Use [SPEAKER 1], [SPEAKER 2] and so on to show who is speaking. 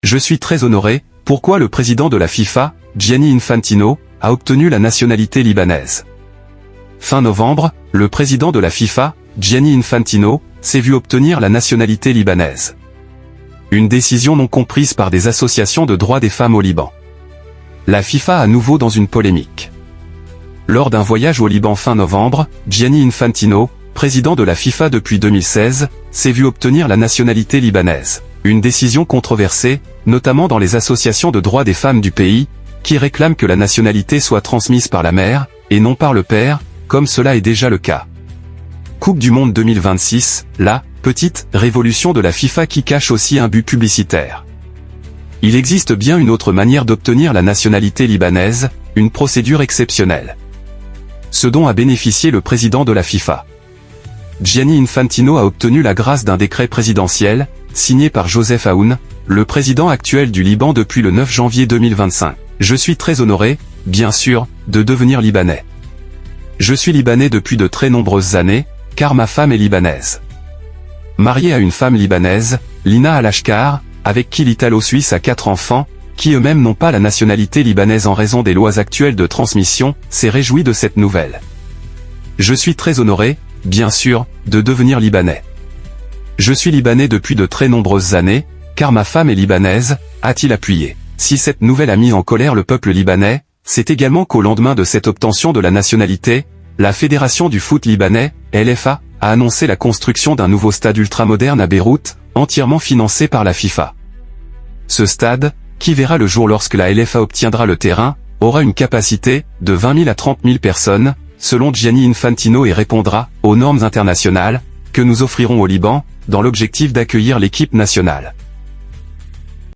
[SPEAKER 1] Je suis très honoré. Pourquoi le président de la FIFA, Gianni Infantino, a obtenu la nationalité libanaise. Fin novembre, le président de la FIFA, Gianni Infantino, s'est vu obtenir la nationalité libanaise. Une décision non comprise par des associations de droits des femmes au Liban. La FIFA à nouveau dans une polémique. Lors d'un voyage au Liban fin novembre, Gianni Infantino, président de la FIFA depuis 2016, s'est vu obtenir la nationalité libanaise. Une décision controversée, notamment dans les associations de droits des femmes du pays, qui réclament que la nationalité soit transmise par la mère, et non par le père, comme cela est déjà le cas. Coupe du Monde 2026, la petite révolution de la FIFA qui cache aussi un but publicitaire. Il existe bien une autre manière d'obtenir la nationalité libanaise, une procédure exceptionnelle. Ce dont a bénéficié le président de la FIFA. Gianni Infantino a obtenu la grâce d'un décret présidentiel, signé par Joseph Aoun, le président actuel du Liban depuis le 9 janvier 2025. Je suis très honoré, bien sûr, de devenir libanais. Je suis libanais depuis de très nombreuses années, car ma femme est libanaise. Marié à une femme libanaise, Lina Al-Ashkar, avec qui l'Italo-Suisse a 4 enfants, qui eux-mêmes n'ont pas la nationalité libanaise en raison des lois actuelles de transmission, s'est réjoui de cette nouvelle. Je suis très honoré, bien sûr, de devenir libanais. Je suis libanais depuis de très nombreuses années, car ma femme est libanaise, a-t-il appuyé. Si cette nouvelle a mis en colère le peuple libanais, c'est également qu'au lendemain de cette obtention de la nationalité, la Fédération du foot libanais, LFA, a annoncé la construction d'un nouveau stade ultramoderne à Beyrouth, entièrement financé par la FIFA. Ce stade, qui verra le jour lorsque la LFA obtiendra le terrain, aura une capacité de 20 000 à 30 000 personnes, selon Gianni Infantino, et répondra aux normes internationales que nous offrirons au Liban, dans l'objectif d'accueillir l'équipe nationale.